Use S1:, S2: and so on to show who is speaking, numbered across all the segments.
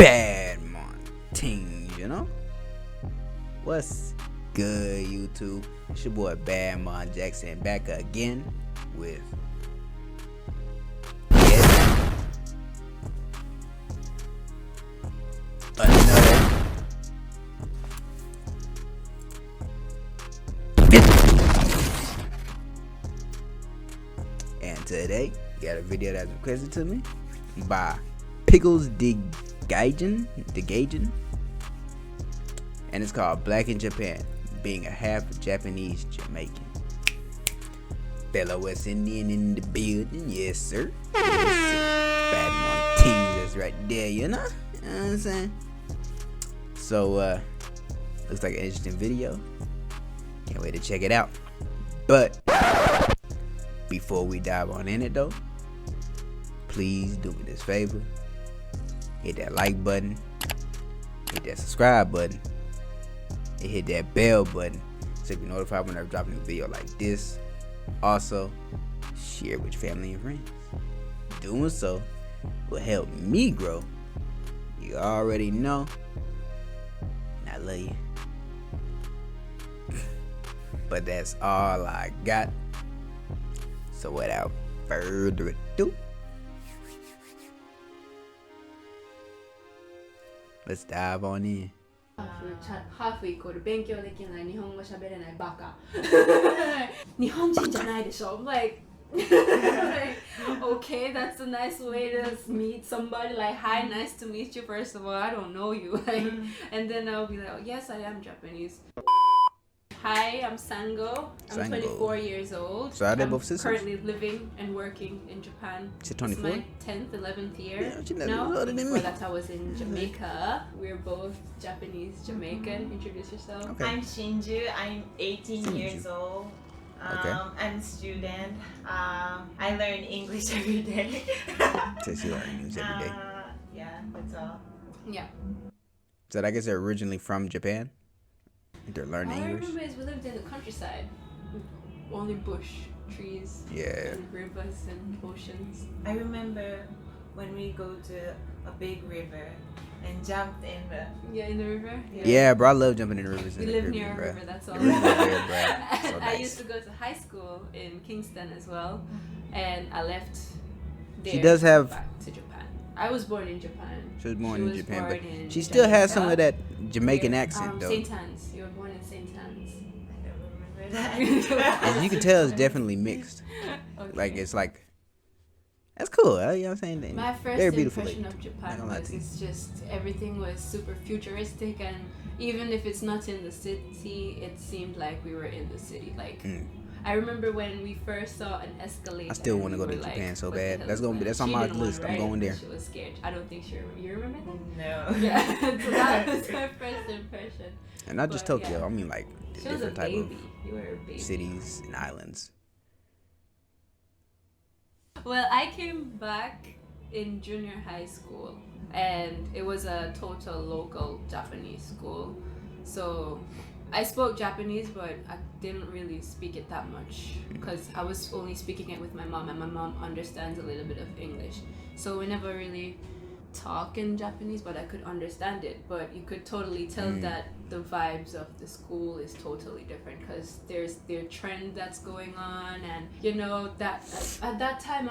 S1: Badmon team, you know? What's good, YouTube? It's your boy Badmon Jackson back again with another and today got a video that's requested to me by Pickles DeGaijin, and it's called Black in Japan, being a half Japanese Jamaican. Fellow West Indian in the building, yes sir. Badmon team that's right there, you know what I'm saying? So looks like an interesting video. Can't wait to check it out. But before we dive on in it though, please do me this favor. Hit that like button, hit that subscribe button, and hit that bell button so you can be notified whenever I drop a new video like this. Also, share with your family and friends. Doing so will help me grow. You already know. I love you. But that's all I got. So without further ado, let's dive on in.
S2: ハーフイコール勉強できない日本語喋れないバカ日本人じゃないでしょ like okay, that's a nice way to meet somebody, like hi, nice to meet you. First of all, I don't know you, like, and then I'll be like, oh, yes, I am Japanese. Hi, I'm Sango. I'm 24 years old.
S1: So are they both sisters?
S2: Currently living and working in Japan.
S1: She's 24?
S2: It's my 10th, 11th year.
S1: Yeah, she's
S2: now.
S1: older than me.
S2: Before that, I was in Jamaica. We're both Japanese Jamaican. Introduce yourself.
S3: Okay. I'm Shinju. I'm 18 years old. I'm a student. I learn English every day.
S1: Says you learn English every day.
S3: Yeah, that's all.
S2: Yeah.
S1: So I guess they're originally from Japan. They're learning
S2: All I
S1: English.
S2: remember is we lived in the countryside. Only bush, trees,
S1: Yeah.
S2: and rivers and oceans.
S3: I remember when we go to a big river and jumped in the...
S2: Yeah, in the river?
S1: Yeah, bro, I love jumping in the rivers.
S2: We live near a river, that's all.
S1: We live there, bro. So
S2: I
S1: nice.
S2: used to go to high school in Kingston as well, and I left there.
S1: She does have...
S2: back to Japan. I was born in Japan.
S1: She was born in Japan, but
S2: in
S1: she still has some
S2: Jamaica.
S1: of that Jamaican accent, though.
S2: St. Anne's. You were born in St. Anne's.
S3: I don't remember that.
S1: As you can tell, it's definitely mixed.
S2: Okay.
S1: Like, it's like... That's cool, you know what I'm saying?
S2: My first
S1: Very beautiful
S2: impression
S1: lady.
S2: of Japan
S1: Not gonna lie
S2: was
S1: to you.
S2: it's just everything was super futuristic, and even if it's not in the city, it seemed like we were in the city. Like I remember when we first saw an escalator.
S1: I still want to go
S2: we
S1: to
S2: were like,
S1: Japan so
S2: what the
S1: bad.
S2: hell
S1: That's
S2: is
S1: gonna be
S2: that?
S1: that's on
S2: She
S1: my
S2: didn't want
S1: list.
S2: to
S1: I'm
S2: ride
S1: going
S2: it
S1: there.
S2: because she was scared. I don't think she remember. You remember that?
S3: No.
S2: Yeah, so that was my first impression.
S1: And not just
S2: But,
S1: Tokyo.
S2: yeah.
S1: I mean like
S2: She was a
S1: different type
S2: baby. You were a baby.
S1: of cities and islands.
S2: Well, I came back in junior high school, and it was a total local Japanese school. So I spoke Japanese, but I didn't really speak it that much because I was only speaking it with my mom, and my mom understands a little bit of English. So we never really talk in Japanese, but I could understand it. But you could totally tell that the vibes of the school is totally different because there's their trend that's going on, and you know that at that time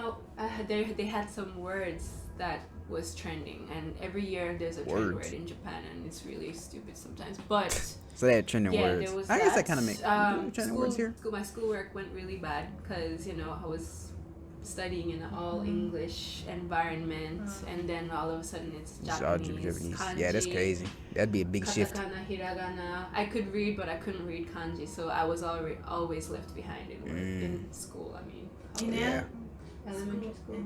S2: they had some words that was trending, and every year there's a trend word in Japan, and it's really stupid sometimes. But
S1: So they had trending
S2: yeah,
S1: words.
S2: there was
S1: I guess that kind of makes trending words here.
S2: my schoolwork went really bad because you know I was studying in an all English environment, and then all of a sudden it's
S1: It's all
S2: Japanese. Kanji,
S1: Yeah, that's crazy. That'd be a big shift.
S2: katakana, hiragana. I could read, but I couldn't read kanji, so I was always left behind in school. I mean,
S1: Yeah.
S2: elementary school.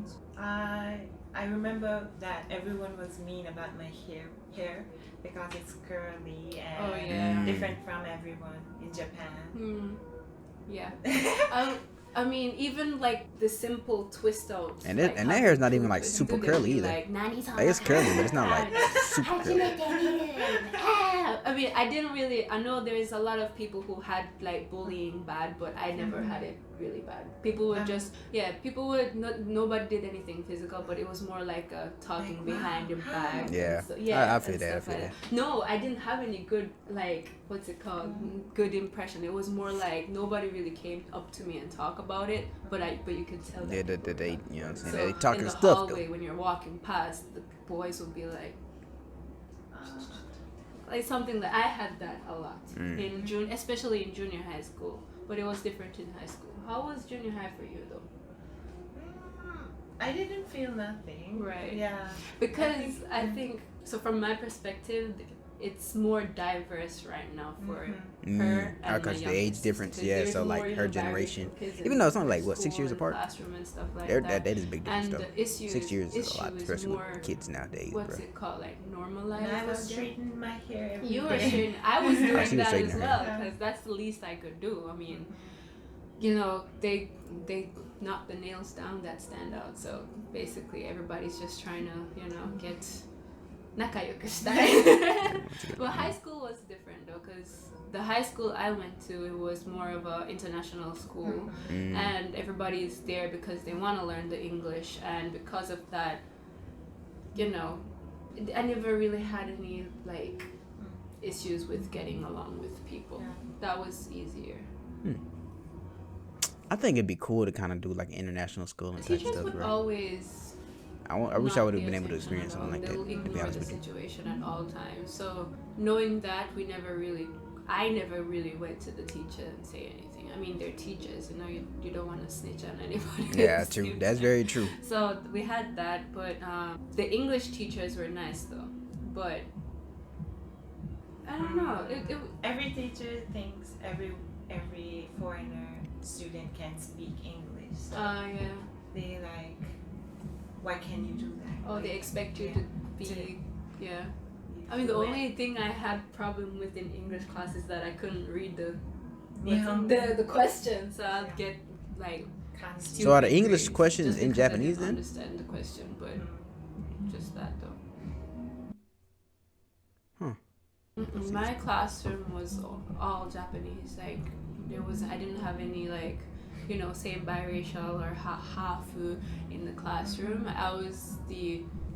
S3: I remember that everyone was mean about my hair because it's curly and
S2: Oh, yeah.
S3: different from everyone in Japan.
S2: Yeah. I mean, even like the simple twist out.
S1: And
S2: like,
S1: that
S2: how
S1: hair is not
S2: people
S1: even like
S2: twist,
S1: super
S2: they're gonna
S1: curly
S2: be
S1: either.
S2: Like,
S1: Like, it's curly, but it's not like super curly.
S2: I mean, I didn't really. I know there's a lot of people who had like bullying bad, but I never had it really bad. People would nobody did anything physical, but it was more like a talking
S3: Like,
S2: behind your back.
S1: Yeah.
S2: So,
S1: I feel
S2: and
S1: that. I
S2: stuff
S1: feel
S2: like
S1: that.
S2: No, I didn't have any good, like, what's it called? Good impression. It was more like nobody really came up to me and talk about it, but you could tell that.
S1: Yeah,
S2: people
S1: they,
S2: talked
S1: you know what I'm
S2: about it.
S1: saying?
S2: So
S1: They talking
S2: in the
S1: stuff
S2: hallway
S1: though.
S2: when you're walking past, the boys would be like something that I had that a lot in June, especially in junior high school. But it was different in high school. How was junior high for you though?
S3: I didn't feel nothing.
S2: Right.
S3: Yeah.
S2: Because I think so. From my perspective, it's more diverse right now for her and
S1: Because
S2: my
S1: the age
S2: youngest
S1: difference,
S2: sister, 'cause
S1: yeah.
S2: there's
S1: So
S2: more,
S1: like her
S2: variety
S1: generation,
S2: of kids
S1: even
S2: in
S1: though it's only
S2: their
S1: like what 6
S2: school
S1: years
S2: and
S1: apart.
S2: classroom and stuff like
S1: That is a big difference
S2: and
S1: though.
S2: the issue
S1: 6 years is a lot,
S2: is
S1: especially
S2: more,
S1: with kids nowadays,
S2: what's
S1: bro.
S2: it called, like normalized.
S3: And I was
S2: I guess?
S3: straightening my hair every
S2: You were
S3: day.
S2: straightening. I was
S1: she
S2: doing
S1: was
S2: that
S1: straightening
S2: as
S1: her
S2: well
S3: hair.
S2: because that's the least I could do. I mean, you know, they knock the nails down that stand out. So basically, everybody's just trying to, you know, get nakayuka style. Well, high school was different though, because the high school I went to, it was more of a international school, and everybody's there because they want to learn the English, and because of that, you know, I never really had any like issues with getting along with people. That was easier.
S1: I think it'd be cool to kind of do like international school and type
S2: Teachers
S1: stuff,
S2: would
S1: bro.
S2: always
S1: I wish I
S2: not
S1: would have
S2: pay
S1: been able to
S2: attention
S1: experience
S2: at all.
S1: something like that.
S2: They'll
S1: To be
S2: ignore
S1: honest
S2: the
S1: with you.
S2: situation at all times. So knowing that, I never really went to the teacher and say anything. I mean, they're teachers, you know, you don't want to snitch on anybody.
S1: Yeah, true. That's very true.
S2: So we had that, but the English teachers were nice though. But I don't know.
S3: Every teacher thinks every foreigner student can speak English. So
S2: yeah.
S3: they like, why can you do that?
S2: Oh, they expect you to be, yeah. I mean, the only thing I had problem with in English class is that I couldn't read the questions, so I'd get like.
S1: So are the
S2: stupid
S1: English
S2: grades
S1: questions
S2: just
S1: in
S2: because I
S1: Japanese
S2: didn't
S1: then?
S2: Understand the question, but just that though. My classroom was all Japanese. Like I didn't have any like, you know, say biracial or hafu in the classroom. I was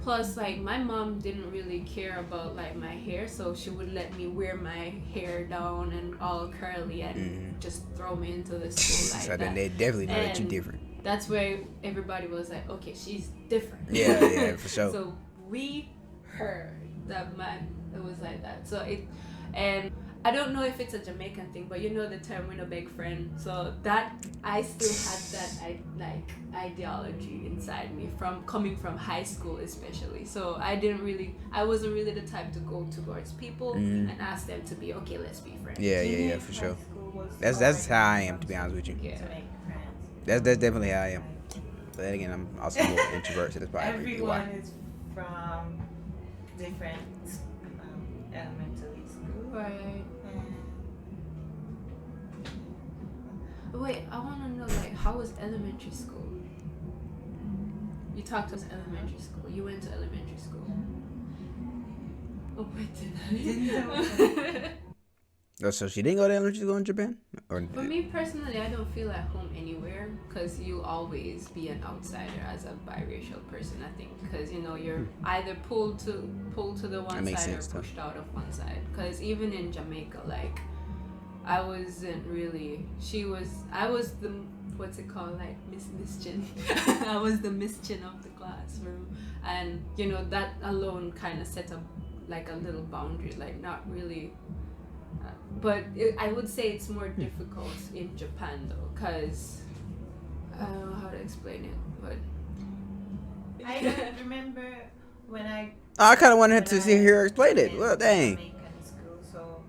S2: plus like my mom didn't really care about like my hair, so she would let me wear my hair down and all curly and just throw me into the school like
S1: So
S2: that.
S1: then they definitely know that you
S2: And
S1: different.
S2: That's where everybody was like, okay, she's different.
S1: Yeah, for sure.
S2: So we heard that it was like that. So and I don't know if it's a Jamaican thing, but you know the term "we're no big friend." So that I still had that ideology inside me from coming from high school, especially. So I wasn't really the type to go towards people and ask them to be okay. Let's be friends.
S1: Yeah, for sure. That's how I am, to be honest with you.
S2: Yeah.
S1: That's definitely how I am. But then again, I'm also more introvert, so that's probably why.
S3: Everyone is from different elementary school.
S2: Right. Wait, I want to know, like, how was elementary school? You talked about elementary school. You went to elementary school. Oh, wait, did I?
S1: Oh, so she didn't go to elementary school in Japan? Or
S2: For me personally, I don't feel at home anywhere because you'll always be an outsider as a biracial person, I think. Because, you know, you're either pulled to the one side or pushed out of one side. Because even in Jamaica, like, I wasn't really, I was the, what's it called, like Miss Chin. I was the Miss Chin of the classroom. And, you know, that alone kind of set up like a little boundary, like not really, but I would say it's more difficult in Japan though, because I don't know how to explain it, but.
S3: I don't remember when
S1: I kind of wanted to see her explain it. Well, dang.
S3: Jamaican school, so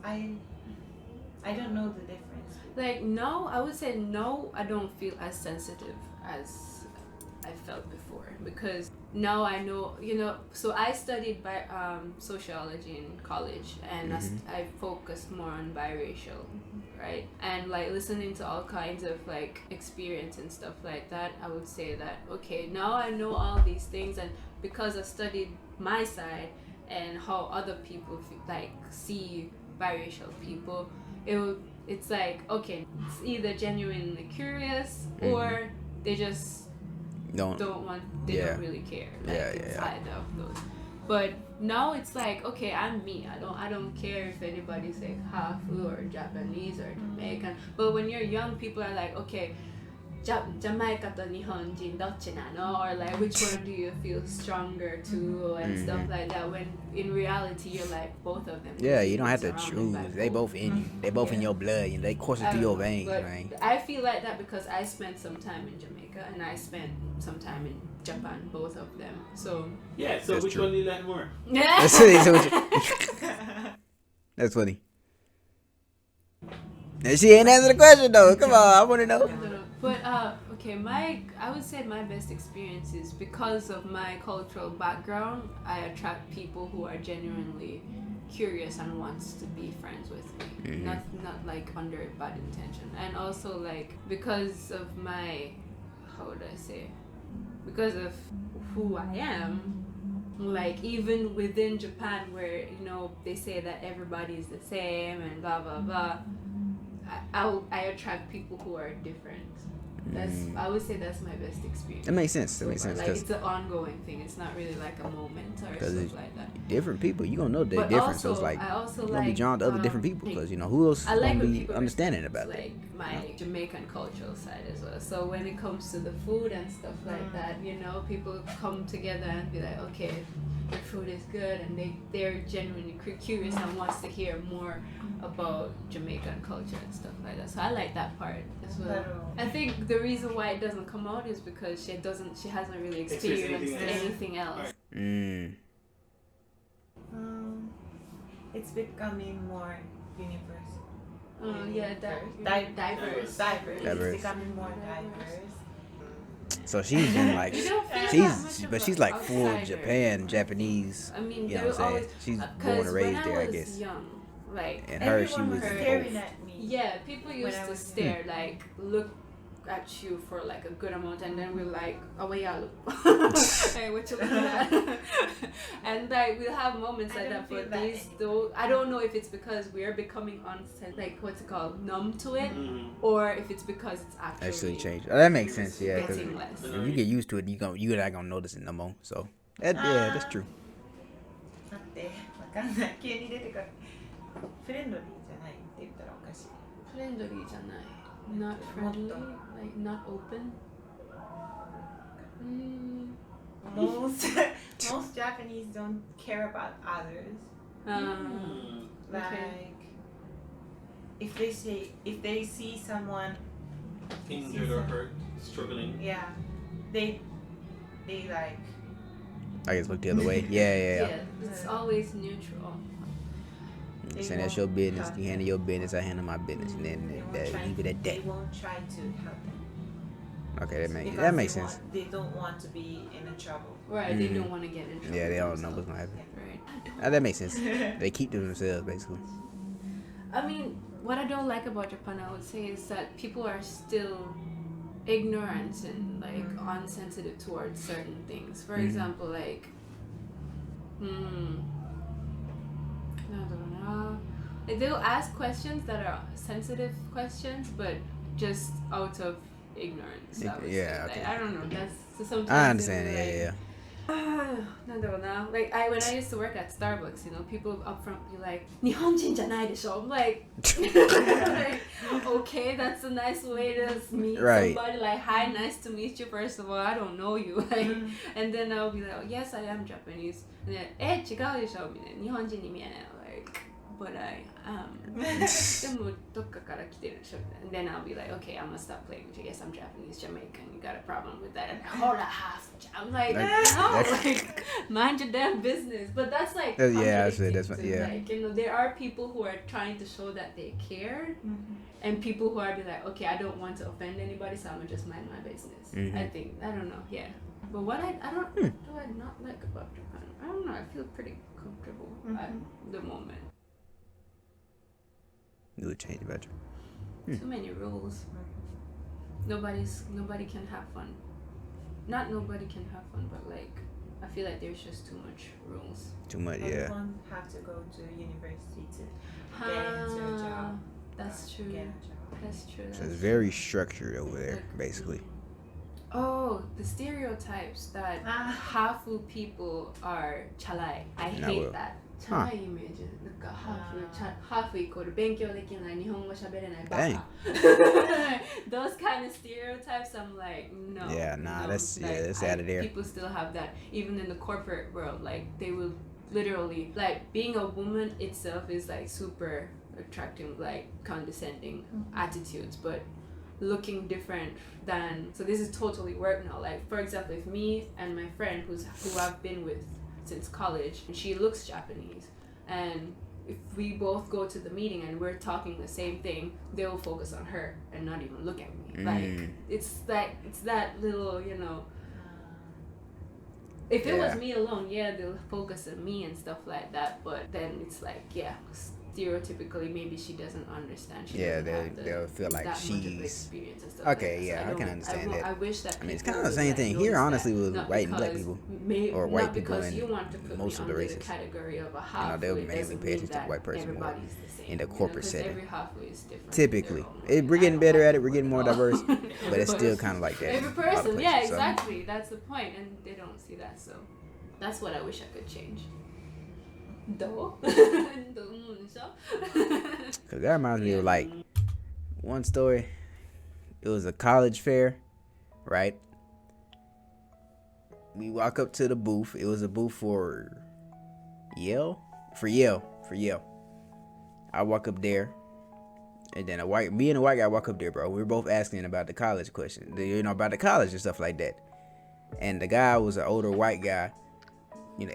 S3: I don't know the difference.
S2: Like no, I would say no. I don't feel as sensitive as I felt before because now I know, you know. So I studied sociology in college, and I focused more on biracial, right? And like listening to all kinds of like experience and stuff like that, I would say that okay, now I know all these things, and because I studied my side and how other people like see biracial people, it's like, okay, it's either genuinely curious or they just don't want, they don't really care. Like it's either of those. But now it's like, okay, I'm me. I don't care if anybody's like half or Japanese or Jamaican. But when you're young, people are like, okay, Jamaica to Nihonjin dochi nano, or like which one do you feel stronger to, and stuff like that, when in reality you're like both of them.
S1: Yeah, you don't have to choose. They both in you. They both in your blood. You know, they coursing through your veins, right?
S2: I feel like that because I spent some time in Jamaica and I spent some time in Japan, both of them. So
S4: yeah, so which one do you like more?
S1: That's funny. And she ain't answer the question though. Come on, I want to know.
S2: But okay, I would say my best experience is because of my cultural background. I attract people who are genuinely curious and wants to be friends with me, not like under bad intention. And also like because of my, how would I say, because of who I am. Like even within Japan, where you know they say that everybody is the same and blah blah blah. I attract people who are different. I would say that's my best experience.
S1: That makes sense. That makes sense.
S2: Like it's an ongoing thing. It's not really like a moment or stuff like that.
S1: Different people, you gonna know they're different.
S2: Also,
S1: so it's like
S2: I also
S1: you're gonna be drawn to other different people because you know who else
S2: I like
S1: gonna
S2: when
S1: be
S2: people
S1: understanding about
S2: like
S1: it.
S2: my Jamaican cultural side as well. So when it comes to the food and stuff like that, you know, people come together and be like, okay, the food is good, and they're genuinely curious and wants to hear more about Jamaican culture and stuff like that. So I like that part as well. I think the reason why it doesn't come out is because she hasn't really experienced anything else.
S3: It's becoming more universal.
S2: Diverse.
S3: It's becoming more diverse.
S1: So she's in like she's like full Japanese.
S2: I mean,
S1: you know what I'm saying? She's born and raised there, I guess.
S2: Young, like
S1: and her, she was
S3: staring at me.
S2: Yeah, people used to stare, like look at you for like a good amount, and then we're like, oh yeah, hey, what you looking at? And like we'll have moments like that. But these, though, I don't know if it's because we're becoming like what's it called, numb to it, or if it's because it's actually
S1: changed. Oh, that makes sense, yeah. Because
S2: getting less.
S1: if you get used to it, you're not gonna notice it no more. So yeah, that's true.
S3: 待って、わかんない。急に出てくる。フレンドリーじゃないって言ったらおかしい。
S2: フレンドリーじゃない。Not friendly, like not open.
S3: Most Japanese don't care about others. Like if they see someone
S4: injured or hurt, struggling.
S3: Yeah, they like.
S1: I guess look the other way. Yeah.
S2: It's always neutral.
S1: Saying that's your business, you handle your business, I handle my business, and then leave it at that.
S3: They won't try to help them.
S1: Okay, that makes sense.
S3: They don't want to be in trouble.
S2: Right, they don't want to get in trouble.
S1: Yeah, they don't know what's gonna happen.
S2: Right.
S1: That makes sense. They keep to themselves, basically.
S2: I mean, what I don't like about Japan, I would say, is that people are still ignorant and like unsensitive towards certain things. For example, like, like they'll ask questions that are sensitive questions, but just out of ignorance. I don't know. That's sometimes
S1: I understand.
S2: Like when I used to work at Starbucks, you know, people up front be like, "Nihonjin janai desho." I'm like, okay, that's a nice way to meet somebody. Like, hi, nice to meet you. First of all, I don't know you. Like, and then I'll be like, oh, yes, I am Japanese. And then, 違うでしょみたいな。日本人に見えない。Like, but I am. でもどっかから来てるでしょみたいな。And then I'll be like, okay, I'm gonna stop playing with you. Yes, I'm Japanese, Jamaican. You got a problem with that? And hold a half. I'm like, no, like, mind your damn business. But that's like,
S1: that's what,
S2: like, you know, there are people who are trying to show that they care, and people who are be like, okay, I don't want to offend anybody, so I'm gonna just mind my business. I don't know, But what I don't do I not like about Japan? I don't know. I feel pretty comfortable at the moment.
S1: You would change about you.
S2: Too many rules. Nobody can have fun. Not nobody can have fun, but like I feel like there's just too much rules.
S1: Too much,
S3: Everyone have to go to university to get into a job.
S2: That's true. That's true.
S1: So it's very structured over there, basically.
S2: Oh, the stereotypes that Hafu people are chalai. I hate that. Chalai image. なんかハーフイコール勉強できない、日本語喋れないバカ。Those kind of stereotypes, I'm like, no.
S1: Yeah, nah,
S2: no.
S1: that's
S2: Like,
S1: that's out of there.
S2: People still have that, even in the corporate world. Like they will literally, like being a woman itself is like super attracting, like condescending attitudes, but looking different than. So this is totally work now. Like for example, if me and my friend who I've been with since college, and she looks Japanese, and if we both go to the meeting and we're talking the same thing, they will focus on her and not even look at me. Like it's that little, you know. If it was me alone, they'll focus on me and stuff like that. But then it's like, stereotypically, maybe she doesn't understand.
S1: They'll feel like she's
S2: experience and stuff
S1: okay.
S2: Like that.
S1: I can understand that.
S2: I wish that.
S1: I mean, it's kind of the same thing here, honestly, with white and black people, or white people
S2: and
S1: in most of the races.
S2: Category of a
S1: they'll mainly pay attention to the white person more in the corporate setting.
S2: Every Hafu is different.
S1: Typically, we're getting better at it. We're getting more diverse, but it's still kind of like that.
S2: Every person, places, exactly. That's the point, and they don't see that. So that's what I wish I could change.
S1: Cause that reminds me of like one story. It was a college fair, right? We walk up to the booth. It was a booth for Yale. I walk up there, and then me and a white guy walk up there, bro. We were both asking about the college question, about the college and stuff like that. And the guy was an older white guy,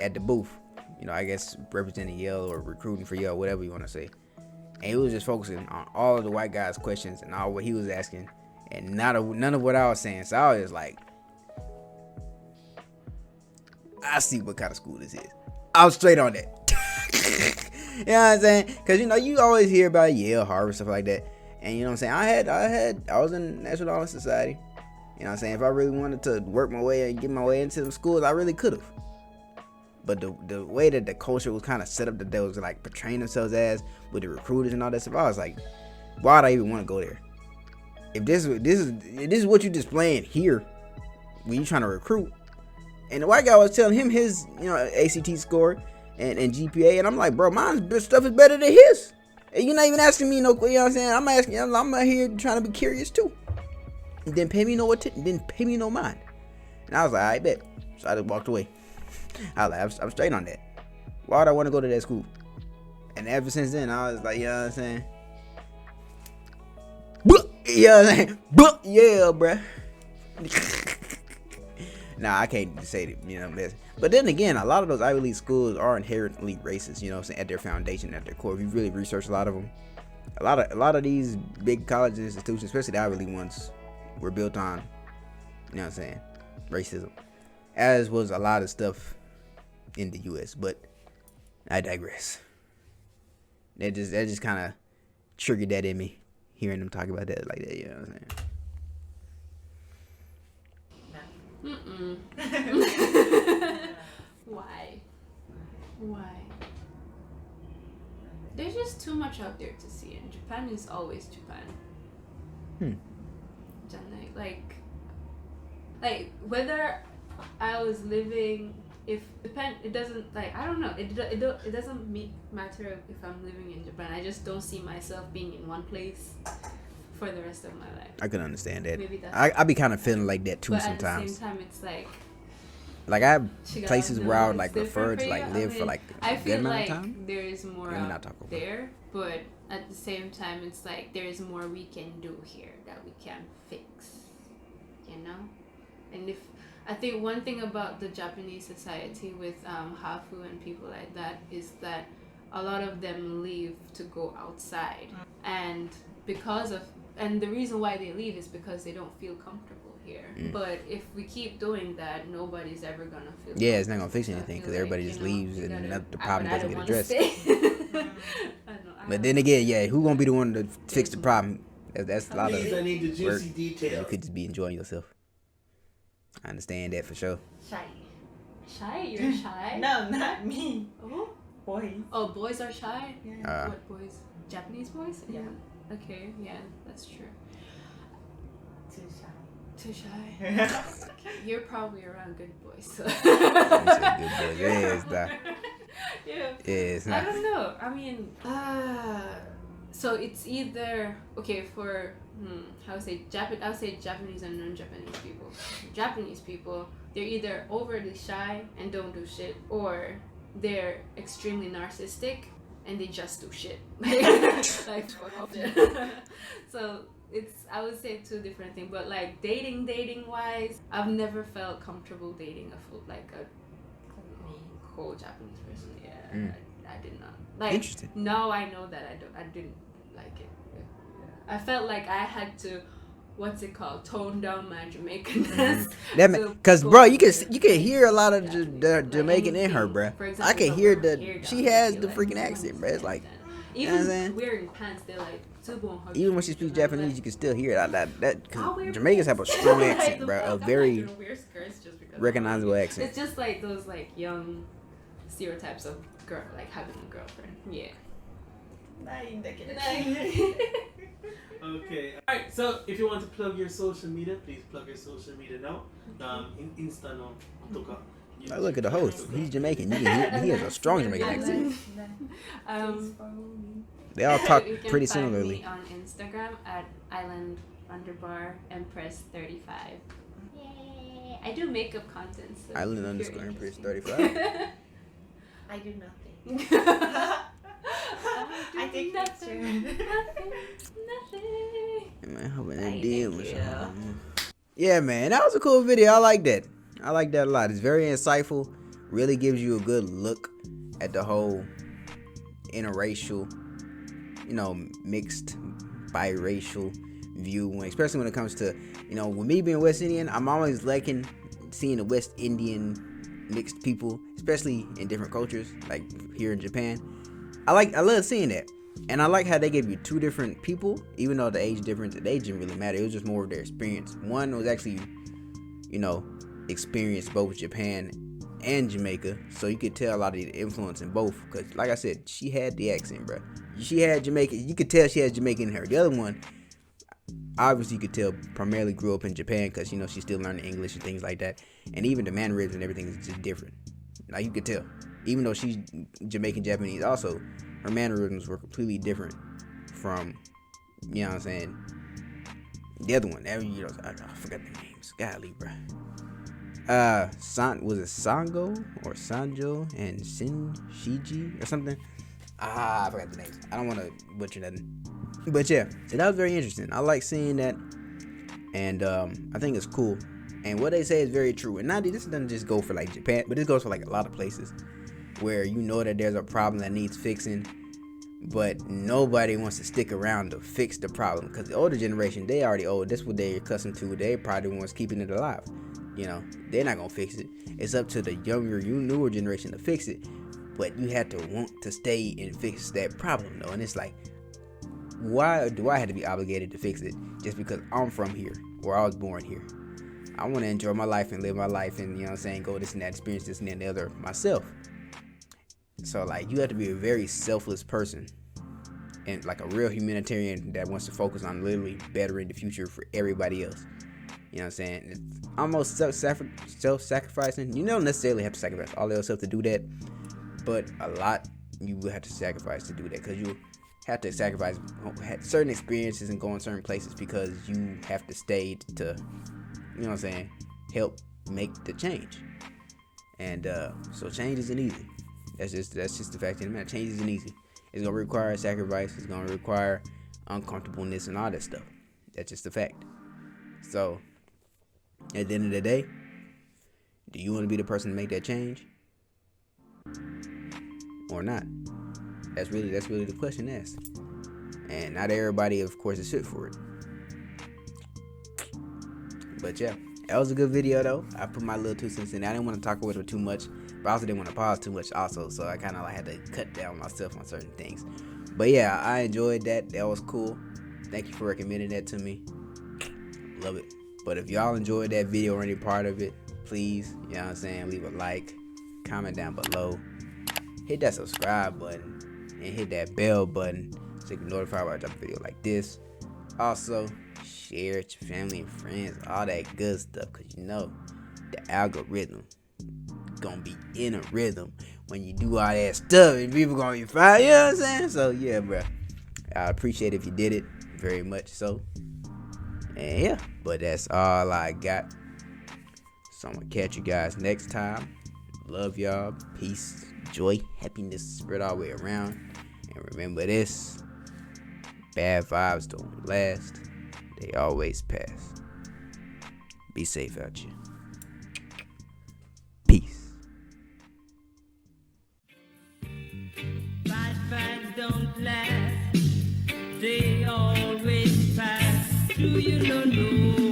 S1: at the booth. I guess representing Yale or recruiting for Yale, whatever you want to say. And he was just focusing on all of the white guys' questions and all what he was asking, and none of what I was saying. So I was like, I see what kind of school this is. I was straight on that. You know what I'm saying? Because you always hear about Yale, Harvard, stuff like that. And you know what I'm saying? I was in National Honor Society. You know what I'm saying? If I really wanted to work my way and get my way into the schools, I really could have. But the way that the culture was kind of set up, that they was like portraying themselves as with the recruiters and all that stuff, I was like, why'd I even want to go there? If this is what you displaying here when you trying to recruit. And the white guy was telling him his ACT score and GPA, and I'm like, bro, mine's stuff is better than his. And you're not even asking me no, you know what I'm saying? I'm out here trying to be curious too. And didn't pay me no mind. And I was like, I bet. So I just walked away. I'm straight on that. Why would I want to go to that school? And ever since then, I was like, you know what I'm saying? Yeah, bruh. Nah, I can't say that, But then again, a lot of those Ivy League schools are inherently racist, you know what I'm saying, at their foundation, at their core. If you really research a lot of them, a lot of these big college institutions, especially the Ivy League ones, were built on, you know what I'm saying, racism. As was a lot of stuff in the U.S., but I digress. That just kind of triggered that in me, hearing them talk about that like that. You know what I'm
S2: saying? Why? There's just too much out there to see, and Japan is always Japan. Like whether I was living, it doesn't, like, I don't know, it doesn't matter if I'm living in Japan. I just don't see myself being in one place for the rest of my life.
S1: I can understand that. I be kind of feeling like that too, but sometimes.
S2: At the same time, it's
S1: like I have places where I would like prefer to like live for like a good amount of time.
S2: There is more out there, but at the same time, it's like there is more we can do here that we can fix, and I think one thing about the Japanese society with Hafu and people like that is that a lot of them leave to go outside, and the reason why they leave is because they don't feel comfortable here. But if we keep doing that, nobody's ever gonna feel.
S1: Yeah, it's not gonna fix anything because everybody just leaves and the problem doesn't get addressed. But then again, who gonna be the one to fix the problem? That's a lot of
S4: I need the juicy
S1: work.
S4: details.
S1: You could just be enjoying yourself. I understand that for sure.
S2: Shy? You're shy?
S3: No, not me.
S2: Oh?
S3: Boys.
S2: Oh, boys are shy?
S3: Yeah.
S2: What boys? Japanese boys?
S3: Yeah.
S2: Okay, yeah, that's true.
S3: Too shy.
S2: Too shy. You're probably around good boys. So.
S1: You said good boys. Yes, nah.
S2: Yeah.
S1: Yes,
S2: I
S1: nah.
S2: don't know. I mean, so it's either okay for how to say Japan. I would say Japanese and non-Japanese people. Japanese people, they're either overly shy and don't do shit, or they're extremely narcissistic and they just do shit. Like fuck off. So it's, I would say, two different things. But like dating wise, I've never felt comfortable dating a whole Japanese person. Yeah, I did not. Like,
S1: Interesting.
S2: now I know that I didn't like it. Yeah. I felt like I had to, what's it called, tone down my Jamaicanness.
S1: Cause bro, you can hear a lot of the Jamaican in her, bro.
S2: For example,
S1: I can
S2: if
S1: hear
S2: wear hair down,
S1: she has
S2: they'll
S1: the
S2: be
S1: freaking
S2: like,
S1: accent, bro. It's like, you know what I'm
S2: even
S1: saying?
S2: wearing pants, they're like,
S1: Even when she speaks Japanese, you can still hear it.
S2: I'll
S1: Cause
S2: wear
S1: Jamaicans have a strong
S2: Like,
S1: accent,
S2: the
S1: bro.
S2: fuck,
S1: A
S2: I'm not
S1: very
S2: gonna wear skirts just because
S1: recognizable accent.
S2: It's just like those like young stereotypes of girl, like having a girlfriend. Yeah.
S4: Okay. Alright, so if you want to plug your social media, please plug your social media now. Insta no. Toka.
S1: Oh, look at the host. He's Jamaican. You can hear he has a strong Jamaican accent. They all talk
S2: You can
S1: pretty
S2: find
S1: similarly.
S2: me on Instagram at island_empress35. Yay! I do makeup content. So
S1: Island_empress 35.
S3: I do nothing.
S2: I
S3: take
S2: nothing.
S1: Man, hoping
S2: Hey,
S1: that DM or
S2: thank you.
S1: something. Yeah, man, that was a cool video. I like that. I like that a lot. It's very insightful. Really gives you a good look at the whole interracial, mixed, biracial view. Especially when it comes to, with me being West Indian, I'm always liking seeing the West Indian mixed people, especially in different cultures, like here in Japan. I love seeing that. And I like how they gave you two different people, even though the age difference, the age didn't really matter. It was just more of their experience. One was actually, experienced both Japan and Jamaica, so you could tell a lot of the influence in both. Because, like I said, she had the accent, bro. She had Jamaican. You could tell she had Jamaican in her. The other one, obviously, you could tell primarily grew up in Japan because she's still learning English and things like that. And even the mannerisms and everything is just different. Like you could tell, even though she's Jamaican Japanese, also her mannerisms were completely different from, you know what I'm saying, the other one. I forgot the names. Golly, bro. Was it Sango or Sanjo and Shiji or something? I forgot the names. I don't want to butcher nothing. But yeah, so that was very interesting. I like seeing that, and I think it's cool. And what they say is very true. And this doesn't just go for like Japan, but this goes for like a lot of places where that there's a problem that needs fixing, but nobody wants to stick around to fix the problem because the older generation, they already old. That's what they're accustomed to. They probably the ones keeping it alive. They're not gonna fix it. It's up to the younger, newer generation to fix it. But you have to want to stay and fix that problem though. And it's like, why do I have to be obligated to fix it just because I'm from here or I was born here? I want to enjoy my life and live my life and, go this and that, experience this and that and the other myself. So, like, you have to be a very selfless person and, like, a real humanitarian that wants to focus on literally bettering the future for everybody else. You know what I'm saying? It's almost self-sacrificing. You don't necessarily have to sacrifice all yourself to do that, but a lot you will have to sacrifice to do that because you have to sacrifice certain experiences and go in certain places because you have to stay to, help make the change. And so change isn't easy. That's just the fact of the matter. Change isn't easy. It's gonna require sacrifice. It's gonna require uncomfortableness and all that stuff. That's just the fact. So at the end of the day, do you want to be the person to make that change or not? That's really the question asked. And not everybody, of course, is fit for it. But yeah, that was a good video though. I put my little 2 cents in. I didn't want to talk about it too much, but I also didn't want to pause too much also. So I kind of had to cut down myself on certain things. But yeah, I enjoyed that. That was cool. Thank you for recommending that to me. Love it. But if y'all enjoyed that video or any part of it, please, leave a like, comment down below, hit that subscribe button, and hit that bell button so you can be notified when I drop a video like this. Also, share it to your family and friends, all that good stuff, because you know the algorithm gonna be in a rhythm when you do all that stuff, and people gonna be fine, you know what I'm saying? So yeah, bro, I appreciate if you did it very much so. And yeah, but that's all I got. So I'm gonna catch you guys next time. Love y'all. Peace, joy, happiness spread all the way around. And remember this: bad vibes don't last, they always pass. Be safe out here. Peace.
S5: Bad vibes don't last, they always pass. Do you know?